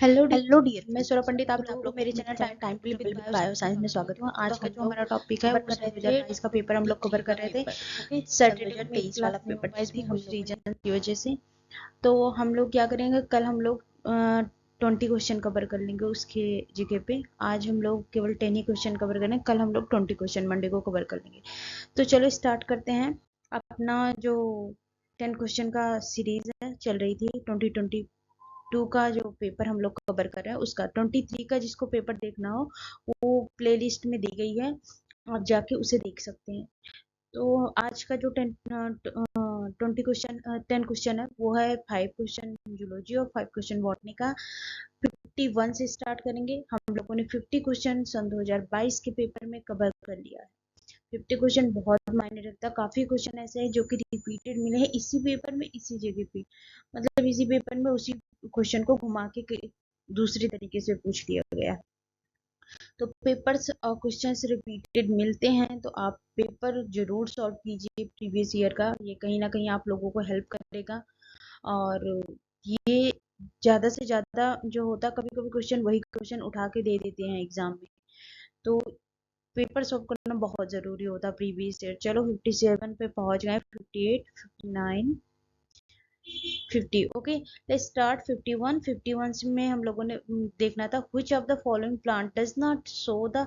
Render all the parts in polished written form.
Hello dear, मैं सौरभ पंडित आप लोगों को मेरे channel time to with bio science में स्वागत है। आज का जो हमारा टॉपिक है वो सन 2022 का पेपर हम लोग कवर कर रहे थे। ओके, सन 2023 वाला पेपर जिसमें कुछ रीजन की वजह से तो हम लोग क्या करेंगे, कल हम लोग 20 क्वेश्चन कवर कर लेंगे उसके जगह पे। आज हम लोग केवल 10 ही क्वेश्चन कवर करें, कल हम लोग 20 क्वेश्चन मंडे को कवर कर लेंगे। तो चलो स्टार्ट करते हैं। अपना जो 10 क्वेश्चन का सीरीज है चल रही थी, 2022 का जो पेपर हम लोग कवर कर रहे हैं उसका 23 का जिसको पेपर देखना हो वो प्लेलिस्ट में दी गई है, आप जाके उसे देख सकते हैं। तो आज का जो 10 क्वेश्चन है वो है 5 क्वेश्चन जूलॉजी और 5 क्वेश्चन बॉटनी का। 51 से स्टार्ट करेंगे। हम लोगों ने 50 क्वेश्चन सन 2022 के पेपर में कवर कर लिया है। 50 क्वेश्चन बहुत मायने रखता है, काफी क्वेश्चन ऐसे हैं जो कि रिपीटेड मिले हैं इसी पेपर में, इसी जगह पे, मतलब इसी पेपर में उसी क्वेश्चन को घुमा के दूसरी तरीके से पूछ लिया गया है। तो पेपर्स और क्वेश्चंस रिपीटेड मिलते हैं तो आप पेपर जरूर सॉल्व कीजिए प्रीवियस ईयर का, ये कहीं ना कहीं आप लोगों को हेल्प करेगा। और ये ज्यादा से ज्यादा जो होता है, कभी कभी क्वेश्चन वही क्वेश्चन उठा के दे देते हैं एग्जाम में, तो पेपर सॉल्व करना बहुत जरूरी होता है प्रीवियस ईयर। चलो 57 पे पहुंच गए, 58, 59, 50। Okay, let's start 51। 51 में हम लोगों ने देखना था which of the following plant does not show the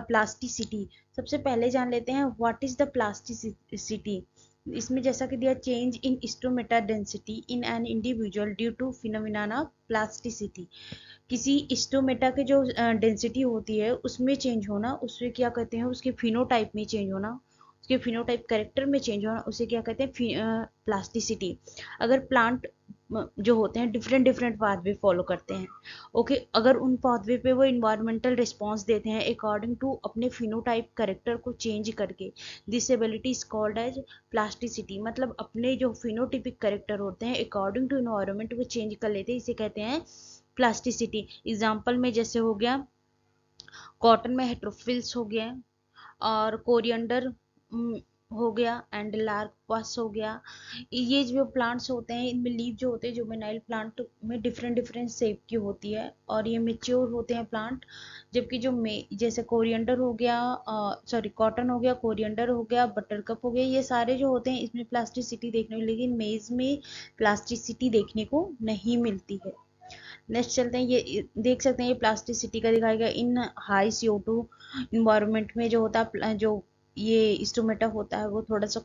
plasticity. सबसे पहले जान लेते हैं व्हाट इज द प्लास्टिसिटी। इसमें जैसा कि दिया, change in stomata density in an individual due to phenomena of plasticity. किसी स्टोमेटा के जो डेंसिटी होती है उसमें चेंज होना, उससे क्या कहते हैं, उसके फिनोटाइप में चेंज होना, उसके फिनोटाइप कैरेक्टर में चेंज होना, उसे क्या कहते हैं, प्लास्टिसिटी। अगर प्लांट जो होते हैं डिफरेंट डिफरेंट पाथवे फॉलो करते हैं, ओके, अगर उन पाथवे पे वो इन्वायरमेंटल रिस्पॉन्स देते हैं अकॉर्डिंग टू अपने फिनोटाइप कैरेक्टर को चेंज करके, this ability is called as plasticity. मतलब अपने जो फिनोटिपिक कैरेक्टर होते हैं अकॉर्डिंग टू इन्वायरमेंट वो चेंज कर लेते हैं, इसे कहते हैं प्लास्टिसिटी। एग्जाम्पल में जैसे हो गया कॉटन में हेट्रोफिल्स हो गया, और कोरिएंडर हो गया, एंड लार्कवास हो गया। ये जो प्लांट्स होते हैं इनमें लीव जो होते हैं जुवेनाइल प्लांट में डिफरेंट डिफरेंट शेप की होती है और ये मेच्योर होते हैं प्लांट। जबकि जो जैसे कोरिएंडर हो गया, सॉरी कॉटन हो गया, कोरिएंडर हो गया, बटरकप हो गया, ये सारे जो होते हैं इसमें प्लास्टिसिटी देखने को, लेकिन मेज में प्लास्टिसिटी देखने को नहीं मिलती है। नेक्स्ट चलते हैं, ये देख सकते हैं ये प्लास्टिसिटी का दिखाया गया इन हाई CO2 इन्वायरमेंट में जो होता है, जो ये स्टोमेटा होता है वो थोड़ा सा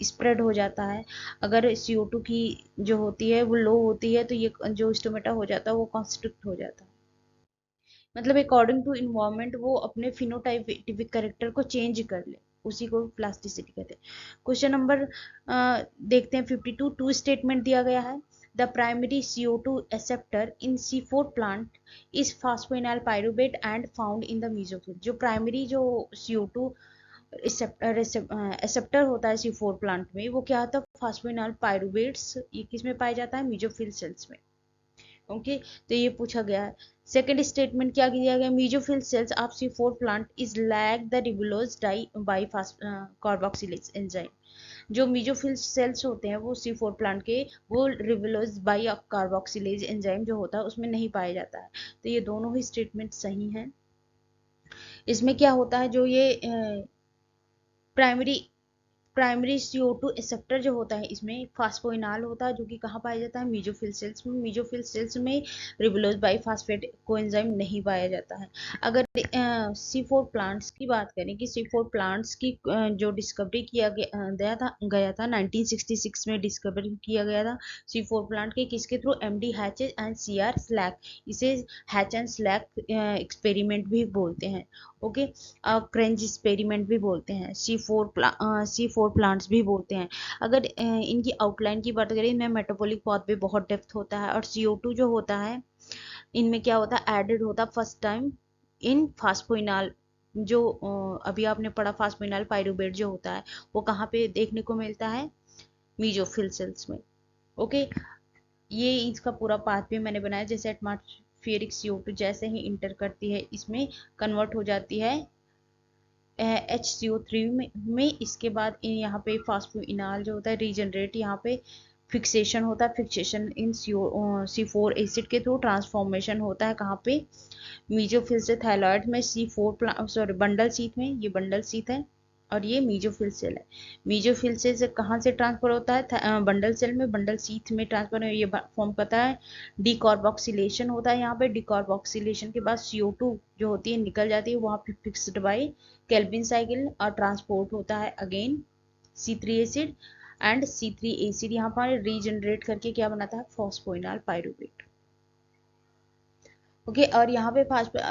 स्प्रेड हो जाता है। अगर CO2 की जो होती है वो लो होती है तो ये जो स्टोमेटा हो जाता है वो कॉन्स्ट्रिक्ट हो जाता है। मतलब अकॉर्डिंग टू इन्वायरमेंट वो अपने फिनोटाइपिक कैरेक्टर को चेंज कर ले, उसी को प्लास्टिसिटी कहते हैं। क्वेश्चन नंबर देखते हैं 52। टू स्टेटमेंट दिया गया है, the primary CO2 acceptor in C4 plant is phosphoenol pyruvate and found in the mesophyll. जो प्राइमरी जो CO2 एक्सेप्टर होता है C4 प्लांट में वो क्या होता है, फास्फोइनाइल पाइरूवेट्स, ये किस में पाया जाता है, मीजोफिल सेल्स में। ओके, तो ये पूछा गया है। सेकेंड स्टेटमेंट क्या दिया गया, mesophyll cells of C4 plant is lack the ribulose di by carboxylase enzyme. जो मीजोफिल सेल्स होते हैं वो C4 प्लांट के, वो रिबुलोज बाई कार्बोक्सिलेज एंजाइम जो होता है उसमें नहीं पाया जाता है। तो ये दोनों ही स्टेटमेंट सही हैं। इसमें क्या होता है, जो ये प्राइमरी CO2 एक्सेप्टर जो होता है इसमें फास्फोइनाल होता है जो कि कहाँ पाया जाता है, मीजोफिल सेल्स में। मीजोफिल सेल्स में रिबुलोज बाईफास्फेट कोएंजाइम नहीं पाया जाता है। अगर C4 प्लांट्स की बात करें कि C4 प्लांट्स की जो डिस्कवरी किया गया था 1966 में डिस्कवरी किया गया था C4 प्लांट के, किसके through, MD hatches and CR slack. इसे हैच एंड स्लैक एक्सपेरिमेंट भी बोलते हैं। ओके, क्रेंज एक्सपेरिमेंट भी बोलते हैं, C4 प्लांट्स भी बोलते हैं। अगर इनकी आउटलाइन की बात करें, इनमें मेटाबॉलिक पाथ भी बहुत डेप्थ होता है, और CO2 जो होता है इनमें क्या होता है, एडेड होता है फर्स्ट टाइम इन फास्फोइनाल। जो अभी आपने पढ़ा फास्फोइनाल पाइरूवेट जो होता है वो कहाँ पे देखने को मिलता है, मीजोफिल सेल्स में। ओके, ये इसका पूरा पाथ भी मैंने बनाया, जैसे एटमॉस्फेरिक CO2 जैसे ही इंटर करती है इसमें कन्वर्ट हो जाती है HCO3 में। इसके बाद यहाँ पे फास्फोइनाल जो होता है रीजनरेट यहाँ पे फिक्सेशन होता है, फिक्सेशन इन C4 एसिड के थ्रू ट्रांसफॉर्मेशन होता है कहाँ पे, मीजोफिल से थायलॉइड में सॉरी बंडल शीथ में, ये बंडल शीथ है और ये मीजोफिल सेल है। मीजोफिल सेल से कहाँ से ट्रांसफर होता है, बंडल सेल में, बंडल शीथ में ट्रांसफर ये फॉर्म करता है, डिकॉर्बोक्सिलेशन होता है यहाँ पे, डिकॉर्बोक्सिलेशन के बाद CO2 जो होती है निकल जाती है वहाँ पे फिक्स्ड बाय केल्विन साइकिल और ट्रांसपोर्ट होता है again C3 acid and C3 acid यहाँ पर रीजनरेट करके क्या बनाता है, फॉस्फोइनॉल पायरुवेट। ओके और यहाँ पे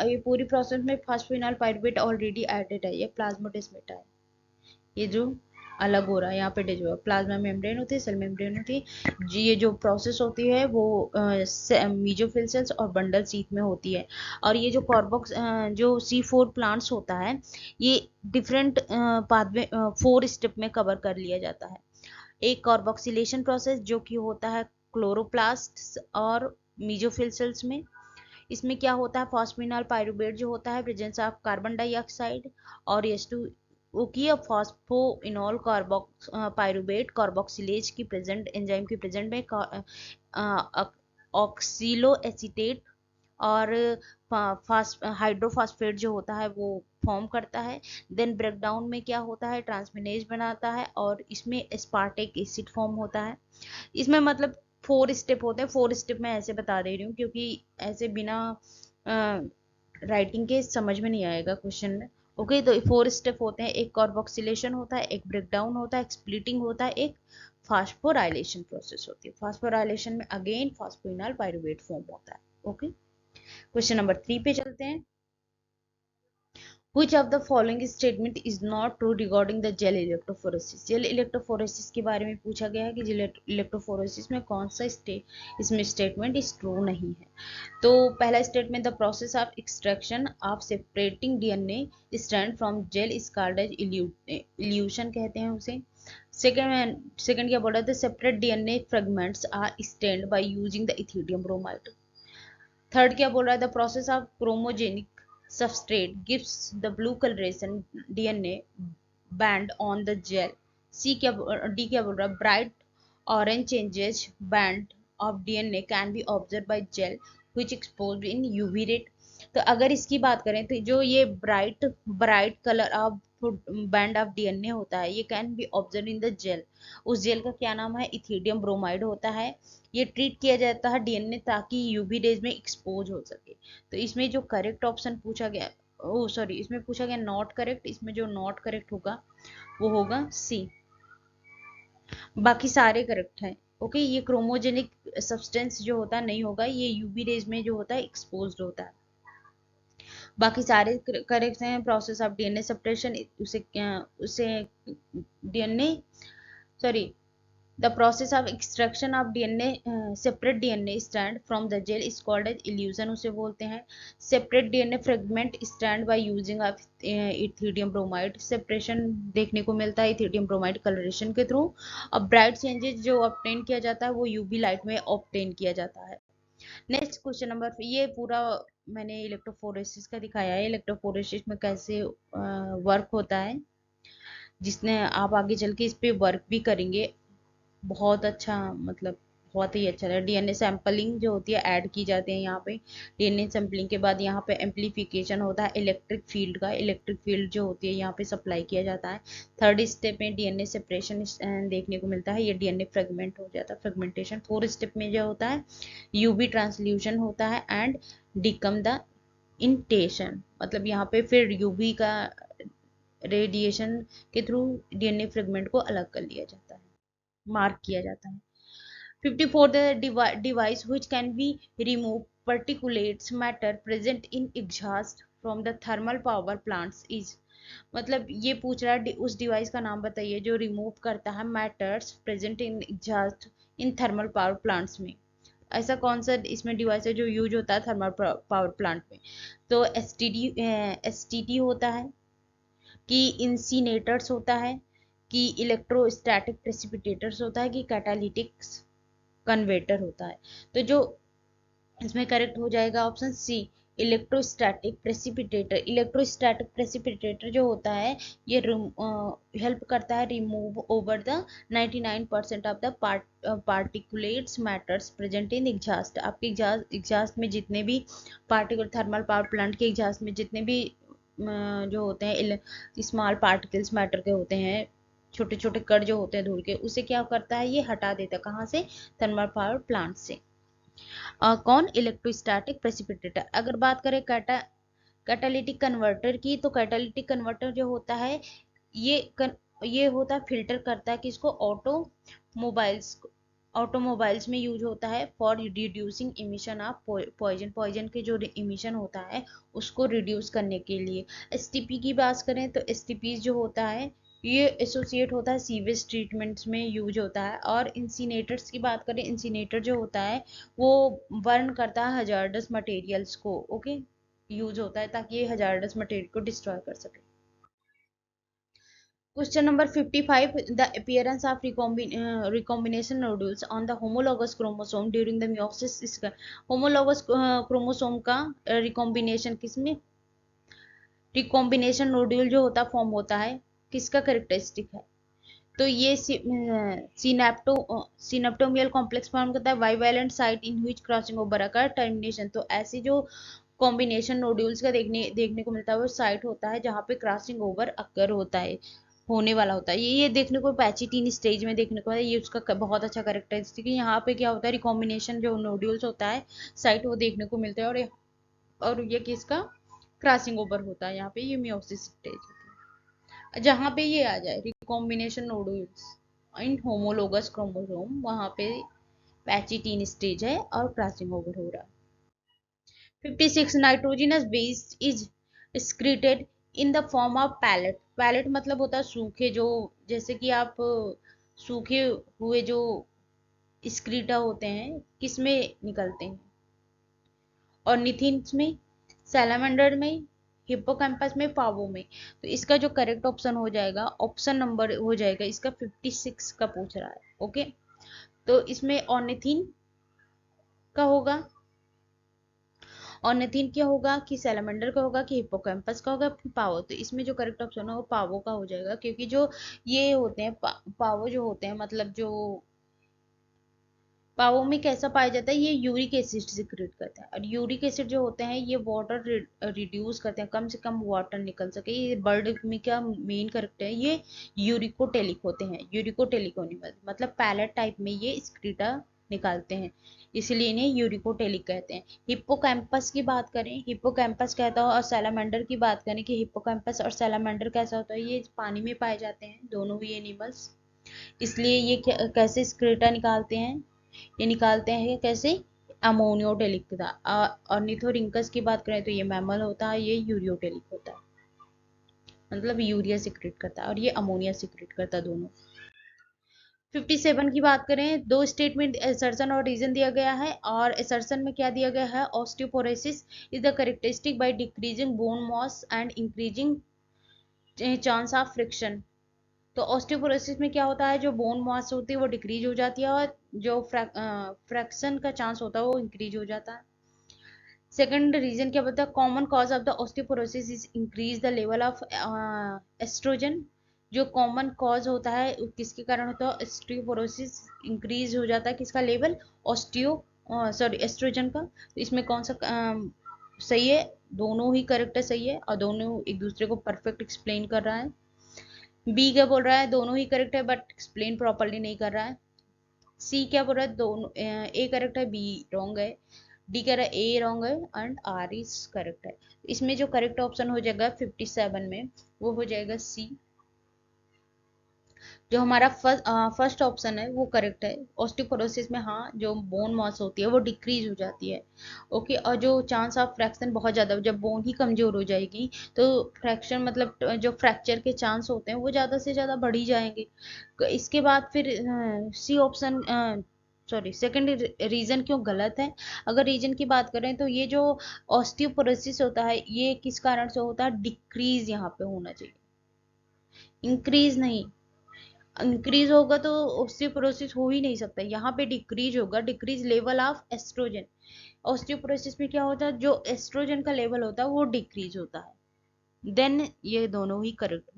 ये पूरी प्रोसेस में फॉस्फोइनॉल पायरुवेट ऑलरेडी एडेड है, ये प्लाज्मोडेस्माटा है, ये जो अलग हो रहा है यहाँ पे जो है प्लाज्मा मेम्ब्रेन होती है, सेल मेम्ब्रेन होती है जी, ये जो प्रोसेस होती है वो मीजोफिल सेल्स और बंडल शीथ में होती है। और ये जो कार्बोक्स जो C4 प्लांट्स होता है ये डिफरेंट पाथवे 4 स्टेप में कवर कर लिया जाता है। एक कार्बोक्सिलेशन प्रोसेस जो कि होता है क्लोरोप्लास्ट और मीजोफिल सेल्स में, इसमें क्या होता है, फॉस्फिनॉल पायरुवेट जो होता है प्रेजेंस ऑफ कार्बन डाइऑक्साइड और H2O की फॉस्फोइनॉल पायरुवेट कार्बोक्सिलेज की प्रेजेंट एंजाइम की प्रेजेंट में ऑक्सीलो एसीटेट और हाइड्रोफॉस्फेट जो होता है वो फॉर्म करता है। देन ब्रेकडाउन में क्या होता है, ट्रांसमिनेज बनाता है और इसमें एस्पार्टिक एसिड फॉर्म होता है। इसमें मतलब 4 स्टेप होते हैं, 4 स्टेप मैं ऐसे बता दे रही हूँ क्योंकि ऐसे बिना राइटिंग के समझ में नहीं आएगा क्वेश्चन में। ओके तो 4 स्टेप होते हैं, एक कार्बोक्सिलेशन होता है, एक ब्रेकडाउन होता है, एक स्प्लिटिंग होता है, एक फास्फोराइलेशन प्रोसेस होती है। फास्फोराइलेशन में अगेन फास्फोइनॉल पायरुवेट फॉर्म होता है। ओके क्वेश्चन नंबर 3 पे चलते हैं। Which of the following statement is not true regarding the gel electrophoresis? Gel electrophoresis के बारे में पूछा गया है कि जेल इलेक्ट्रोफोरेसिस में कौन सा इसमें स्टेटमेंट इस ट्रू नहीं है। तो पहला statement, the process of extraction of separating DNA strand from gel is called as elution कहते हैं उसे। सेकेंड क्या बोल रहा है, the separate DNA fragments are stained by using the ethidium bromide. Third क्या बोल रहा है, the process of chromogenic substrate gives the blue coloration DNA band on the gel। D क्या बोल रहा है, bright orange changes band of DNA can be observed by gel which exposed in UV ray। तो अगर इसकी बात करें तो जो ये bright colour of band of DNA होता है ये can be observe in the gel. उस जेल का क्या नाम है, इथिडियम ब्रोमाइड होता है। ये ट्रीट किया जाता है DNA ताकि UV रेज में एक्सपोज हो सके। तो इसमें जो करेक्ट ऑप्शन पूछा गया, ओ सॉरी इसमें पूछा गया नॉट करेक्ट, इसमें जो नॉट करेक्ट होगा वो होगा C, बाकी सारे करेक्ट हैं। ओके ये क्रोमोजेनिक सब्सटेंस जो होता है नहीं होगा, ये यूवी रेज में जो होता है एक्सपोज्ड होता है, बाकी सारे करेक्ट हैं। प्रोसेस ऑफ DNA सेपरेशन उसे DNA sorry the process of extraction of DNA separate DNA strand from the gel is called as elution उसे बोलते हैं। separate DNA fragment strand by using of ethidium bromide separation देखने को मिलता है ethidium bromide coloration के through. अब bright changes जो obtain किया जाता है वो UV लाइट में obtain किया जाता है। नेक्स्ट क्वेश्चन नंबर, ये पूरा मैंने इलेक्ट्रोफोरेसिस का दिखाया है, इलेक्ट्रोफोरेसिस में कैसे वर्क होता है, जिसने आप आगे चल के इस पे वर्क भी करेंगे। बहुत अच्छा मतलब बहुत ही अच्छा है। DNA सैंपलिंग जो होती है ऐड की जाती है यहाँ पे। DNA सैंपलिंग के बाद यहाँ पे एम्पलीफिकेशन होता है इलेक्ट्रिक फील्ड का, इलेक्ट्रिक फील्ड जो होती है यहाँ पे सप्लाई किया जाता है। थर्ड स्टेप में DNA सेपरेशन देखने को मिलता है, ये DNA फ्रेगमेंट हो जाता है, फ्रेगमेंटेशन। फोर्थ स्टेप में जो होता है UV ट्रांसल्यूशन होता है एंड डिकम द इंटेशन, मतलब यहाँ पे फिर UV का रेडिएशन के थ्रू DNA फ्रेगमेंट को अलग कर लिया जाता है, मार्क किया जाता है। 54 the device which can be remove particulates matter present in exhaust from the thermal power plants is, मतलब ये पूछ रहा है उस डिवाइस का नाम बताइए जो रिमूव करता है matters present in exhaust in thermal power plants में। ऐसा कौन सा इसमें डिवाइस है जो यूज होता है थर्मल पावर प्लांट में, तो STT होता है कि इंसिनेटर्स होता है कि इलेक्ट्रोस्टैटिक प्रेसिपिटेटर्स होता है कि कैटालिटिक कन्वर्टर होता है। तो जो इसमें करेक्ट हो जाएगा ऑप्शन C, इलेक्ट्रोस्टैटिक प्रेसिपिटेटर जो होता है ये हेल्प करता है remove over the 99% of the particulates matters present in exhaust. आपके एग्जॉस्ट में जितने भी पार्टिकल, थर्मल पावर प्लांट के एग्जॉस्ट में जितने भी जो होते हैं स्मॉल पार्टिकल्स मैटर के होते हैं, छोटे छोटे कण जो होते हैं धूल के, उसे क्या करता है ये हटा देता है। कहाँ से? थर्मल पावर प्लांट से। कौन? Electrostatic precipitator. अगर बात करें कैटालिटिक कन्वर्टर की, तो कैटालिटिक कन्वर्टर जो होता है ये होता है फिल्टर करता है किसको? ऑटोमोबाइल्स में यूज होता है for reducing emission of poison के जो इमिशन होता है उसको रिड्यूस करने के लिए। एसटीपी की बात करें तो एसटीपी जो होता है ये एसोसिएट होता है सीवेज ट्रीटमेंट्स में यूज होता है। और इंसिनेटर्स की बात करें, इंसिनेटर जो होता है वो बर्न करता है हजार्डस मटेरियल्स को। ओके, यूज होता है ताकि ये हजार्डस मटेरियल को डिस्ट्रॉय कर सके। Question number 55. The appearance of recombination nodules on the homologous chromosome during the meiosis is homologous chromosome का recombination किसमें? recombination nodule जो होता फॉर्म होता है किसका कैरेक्टरिस्टिक है? तो ये सिनेप्टोमियल कॉम्प्लेक्स फॉर्म करता है bivalent site in which crossing over occur termination. तो ऐसी जो कॉम्बिनेशन नोड्यूल्स का देखने को मिलता है वो साइट होता है जहाँ पे क्रॉसिंग ओवर अकर होता है, होने वाला होता है। ये देखने को पैचिटीन स्टेज में देखने को है, ये उसका बहुत अच्छा कैरेक्टरिस्टिक है। यहाँ पे क्या होता है रिकॉम्बिनेशन जो नोड्यूल्स होता है साइट वो देखने को मिलता है और ये किसका? क्रॉसिंग ओवर होता है। यहाँ पे ये मियोसिस स्टेज होती है। जहाँ पे ये आ जाए रिकॉम्बिनेशन नोड्यूल्स इन होमोलोगस क्रोमोसोम, वहाँ पे पैचिटीन स्टेज है और क्रॉसिंग ओवर हो रहा है। 56. Nitrogenous waste is excreted in the form of pellet. Pellet मतलब होता है सूखे, जो जैसे कि आप सूखे हुए जो स्क्रीटा होते हैं किसमें निकलते हैं? ऑर्निथिन्स में, सैलामेंडर में, हिप्पोकैम्पस में, पावो में। तो इसका जो करेक्ट ऑप्शन हो जाएगा, ऑप्शन नंबर हो जाएगा इसका 56 का पूछ रहा है। ओके, तो इसमें ऑर्निथिन का होगा, ऑर्निथिन क्या होगा कि सैलामेंडर का होगा कि हिप्पोकैम्पस का होगा, फिर पावो। तो इसमें जो करेक्ट ऑप्शन है वो पावो का हो जाएगा, क्योंकि जो ये होते हैं पावो जो होते हैं, मतलब जो पावो में कैसा पाया जाता है, ये यूरिक एसिड सिक्रेट करता है। और यूरिक एसिड जो होते हैं ये वाटर रिड्यूस करते हैं, कम से कम वाटर निकल सके। ये बर्ड में क्या मेन कैरेक्टर है, ये यूरिकोटेलिक होते हैं। यूरिकोटेलिक होने मतलब पैलेट टाइप में ये स्क्रीटा निकालते हैं, इसलिए इन्हें यूरिकोटेलिक कहते हैं। हिप्पोकैम्पस की बात करें, हिप्पोकैम्पस कहता है, और सैलामेंडर की बात करें कि हिप्पोकैम्पस और सैलामेंडर कैसा होता है, ये पानी में पाए जाते हैं दोनों ही एनिमल्स, इसलिए ये कैसे स्क्रीटा निकालते हैं? ये निकालते हैं कैसे? अमोनियोटेलिक था। ऑर्निथोरिंकस की बात करें तो ये मैमल होता है, ये यूरियोटेलिक होता है, मतलब यूरिया सिक्रेट करता है और ये अमोनिया सिक्रेट करता है, दोनों। 57 की बात करें, दो स्टेटमेंट असर्शन और रीजन दिया गया है। और असर्शन में क्या दिया गया है? Osteoporosis is the characteristic by decreasing bone mass and increasing chance of friction. तो ऑस्टियोपोरोसिस में क्या होता है, जो बोन मास होती है वो डिक्रीज हो जाती है और जो फ्रैक्शन का चांस होता है वो इंक्रीज हो जाता है। सेकंड रीजन क्या बताया? Common cause of the osteoporosis is increase the level of oestrogen. जो कॉमन कॉज होता है किसके कारण होता है? ऑस्टियोपोरोसिस इंक्रीज हो जाता है किसका लेवल? एस्ट्रोजन का। तो इसमें कौन सा सही है? दोनों ही करेक्ट है, सही है, और दोनों एक दूसरे को परफेक्ट एक्सप्लेन कर रहा है। बी क्या बोल रहा है? दोनों ही करेक्ट है बट एक्सप्लेन प्रॉपरली नहीं कर रहा है। सी क्या बोल रहा है? दोनों ए करेक्ट है, बी रॉन्ग है। डी कह रहा है ए रॉन्ग है एंड आर इज करेक्ट है। इसमें जो करेक्ट ऑप्शन हो जाएगा 57 में वो हो जाएगा सी। जो हमारा फर्स्ट ऑप्शन है वो करेक्ट है। ऑस्टियोपोरोसिस में हाँ, जो बोन मॉस होती है वो डिक्रीज हो जाती है। ओके, और जो चांस ऑफ फ्रैक्शन बहुत ज़्यादा, जब बोन ही कमजोर हो जाएगी तो फ्रैक्शन मतलब जो फ्रैक्चर के चांस होते हैं वो ज़्यादा से ज़्यादा बढ़ ही जाएंगे। इसके बाद फिर C option, sorry, second reason क्यों गलत है? अगर रीजन की बात करें तो ये जो ऑस्टियोपोरोसिस होता है ये किस कारण से होता है? डिक्रीज यहाँ पे होना चाहिए, इंक्रीज नहीं। इंक्रीज होगा तो ऑस्टियोपोरोसिस हो ही नहीं सकता, यहाँ पे डिक्रीज होगा, decrease level of oestrogen. Osteoporosis में क्या होता है, जो एस्ट्रोजन का लेवल होता है वो डिक्रीज होता है। देन ये दोनों ही करेक्ट।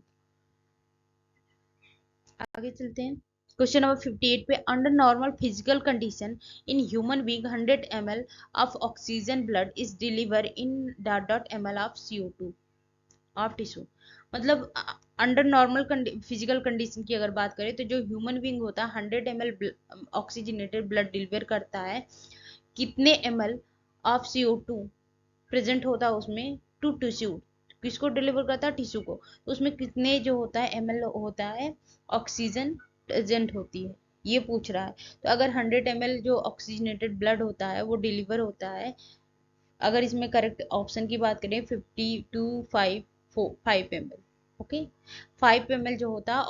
आगे चलते हैं। क्वेश्चन नंबर 58 पे, under normal physical condition in human being 100 ml of oxygen blood is deliver in dot dot ml of CO2 of tissue. मतलब अंडर नॉर्मल फिजिकल कंडीशन की अगर बात करें तो जो ह्यूमन बीइंग होता है 100 ml ऑक्सीजनेटेड ब्लड डिलीवर करता है, कितने ml ऑफ CO2 प्रेजेंट होता है उसमें टू टिश्यू। किसको डिलीवर करता है, टिश्यू को। तो उसमें कितने जो होता है ml होता है ऑक्सीजन प्रेजेंट होती है, ये पूछ रहा है। तो अगर 100 ml जो ऑक्सीजनेटेड ब्लड होता है वो डिलीवर होता है, अगर इसमें करेक्ट ऑप्शन की बात करें 50 टू 5 ml। ओके, 5 ml जो होता है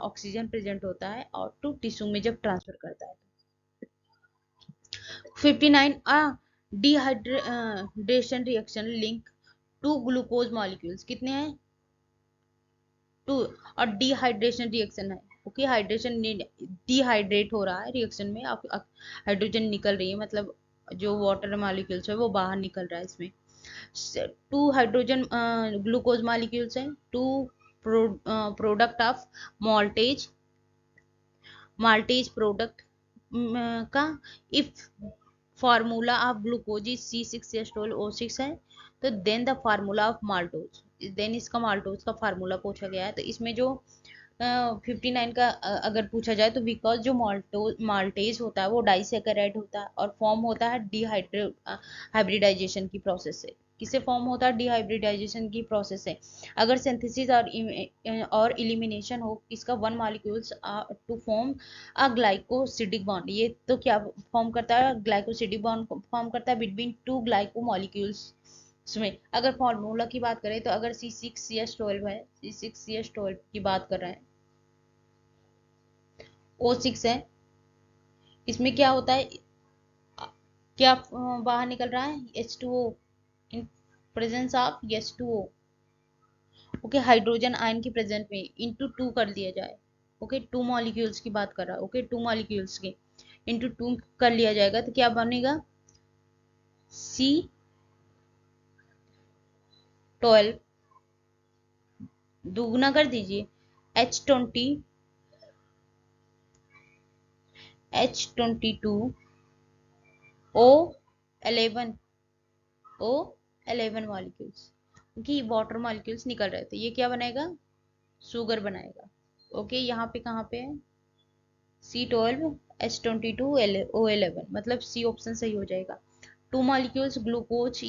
ऑक्सीजन प्रेजेंट होता है और टू टिश्यू में जब ट्रांसफर करता है। 59 dehydration reaction link to glucose molecules, कितने हैं, टू। और डिहाइड्रेशन रिएक्शन है, ओके, हाइड्रेशन डिहाइड्रेट हो रहा है रिएक्शन में, आप हाइड्रोजन निकल रही है, मतलब जो वाटर मॉलिक्यूल्स है वो बाहर निकल रहा है इसमें। टू हाइड्रोजन ग्लूकोज मॉलिक्यूल्स हैं, two product of maltase maltase product का if formula of glucose is C6H12O6 है, तो then the formula of maltose, then इसका माल्टोज का फार्मूला पूछा गया है। तो इसमें जो 59 का अगर पूछा जाए तो बिकॉज जो माल्टेज होता है वो डाइसेकेराइड होता है और फॉर्म होता है हाइब्रिडाइजेशन की प्रोसेस से। किससे फॉर्म होता है, डिहाइब्रिडाइजेशन की प्रोसेस से। अगर सिंथेसिस और इलिमिनेशन हो इसका one molecules to form a glycosidic bond, ये तो क्या फॉर्म करता है, ग्लाइकोसिडिक बॉन्ड फॉर्म करता है बिटवीन टू ग्लाइको मॉलिक्यूल्स में। अगर फॉर्मूला की बात करें तो अगर C6CH12 है, C6CH12 की बात कर रहे हैं, O6 है, इसमें क्या होता है, क्या बाहर निकल रहा है, H2O in presence of H2O। Okay, hydrogen ion की प्रेजेंट में इंटू टू कर दिया जाए। ओके, टू मॉलिक्यूल्स की बात कर रहा है, ओके, टू मॉलिक्यूल्स के इंटू टू कर लिया जाएगा तो क्या बनेगा, C12 दुगना कर दीजिए, H22O11 O11 मॉलिक्यूल्स, क्योंकि वाटर मॉलिक्यूल्स निकल रहे थे, ये क्या बनाएगा, शुगर बनाएगा। ओके, यहाँ पे कहाँ पे है, C12H22O11, मतलब सी ऑप्शन सही हो जाएगा। टू मॉलिक्यूल्स ग्लूकोज,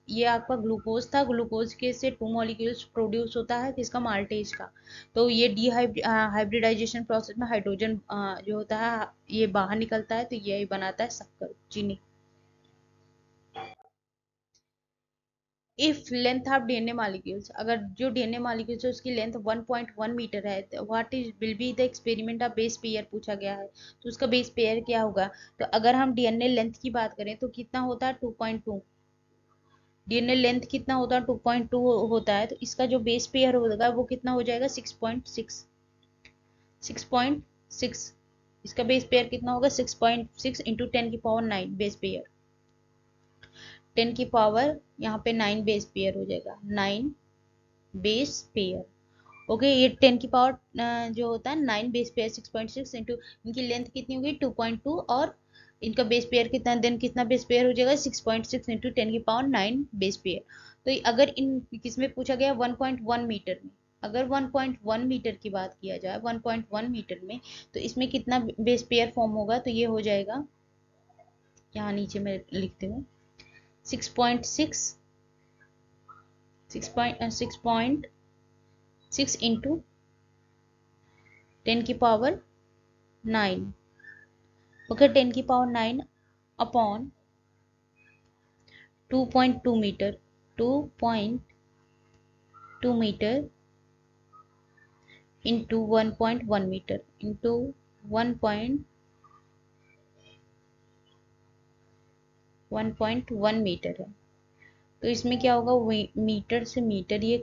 ये आपका ग्लूकोज था, ग्लूकोज के से टू मॉलिक्यूल्स प्रोड्यूस होता है किसका, माल्टेज का। तो ये हाइब्रिडाइजेशन प्रोसेस में हाइड्रोजन जो होता है ये बाहर निकलता है, तो ये बनाता है शक्कर, चीनी। If length of DNA molecules, अगर जो डीएनए मॉलिक्यूल्स है उसकी लेंथ 1.1 मीटर है, what is will be the experiment of base pair पूछा गया है, तो उसका बेस पेयर क्या होगा। तो अगर हम डीएनए लेंथ की बात करें तो कितना होता है 2.2, डीएनए लेंथ कितना होता है 2.2 होता है, तो इसका जो बेस पेयर होगा वो कितना हो जाएगा 6.6, 6.6, इसका बेस पेयर कितना होगा 6.6 इंटू 10⁹ बेस पेयर, 10⁹ यहाँ पे 9 बेस पेयर हो जाएगा, 9 बेस पेयर। ओके, ये 10 की पावर जो होता है 9 बेस पेयर 6.6 इंटू इनकी लेंथ कितनी होगी 2.2 और इनका बेस पेयर कितना, देन कितना बेस पेयर हो जाएगा 6.6 इंटू 10⁹ बेस पेयर। तो अगर इन किसमें पूछा गया 1.1 मीटर में, अगर 1.1 मीटर की बात किया जाए 1.1 मीटर में, तो इसमें कितना बेस पेयर फॉर्म होगा, तो ये हो जाएगा, यहाँ नीचे मैं लिखती हूँ 6.6 6.6 into 10⁹ 9, okay, 10⁹ upon 2.2 metre, 2.2 metre into 1.1 metre into 1.1 metre है। तो इसमें क्या होगा, मीटर से मीटर ये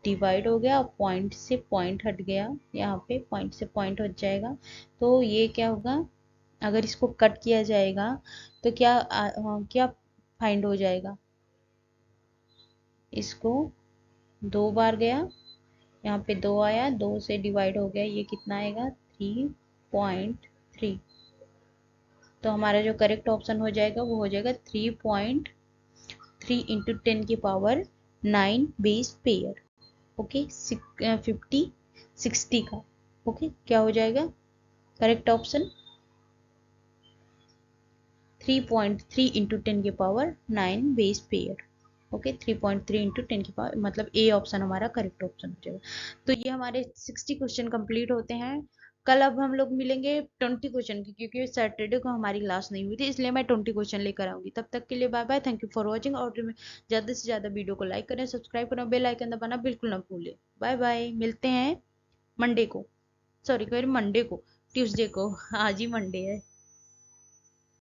डिवाइड हो गया, पॉइंट से पॉइंट हट गया, यहाँ पे पॉइंट से पॉइंट हट जाएगा, तो ये क्या होगा, अगर इसको कट किया जाएगा तो क्या फाइंड हो जाएगा, इसको 2 बार गया, यहाँ पे 2 आया, 2 से डिवाइड हो गया, ये कितना आएगा 3.3। तो हमारा जो करेक्ट ऑप्शन हो जाएगा वो हो जाएगा 3.3 इंटू 10 की पावर 9 बेस पेयर। ओके, 60 का। ओके, क्या हो जाएगा करेक्ट ऑप्शन 3.3 इंटू 10 की power 9 base pair. Okay, 3.3 into 10 की पावर, मतलब ए ऑप्शन हमारा करेक्ट ऑप्शन हो जाएगा। तो ये हमारे 60 क्वेश्चन कंप्लीट होते हैं। कल अब हम लोग मिलेंगे 20 क्वेश्चन की, क्योंकि सैटरडे को हमारी क्लास नहीं हुई थी, इसलिए मैं 20 क्वेश्चन लेकर आऊंगी। तब तक के लिए bye bye, thank you for watching. और ज़्यादा से ज़्यादा वीडियो को लाइक करें, सब्सक्राइब करें, बेल आइकन दबाना बिल्कुल ना भूलें। बाय बाय, मिलते हैं मंडे को, सॉरी मंडे को, ट्यूसडे को, आज ही मंडे है।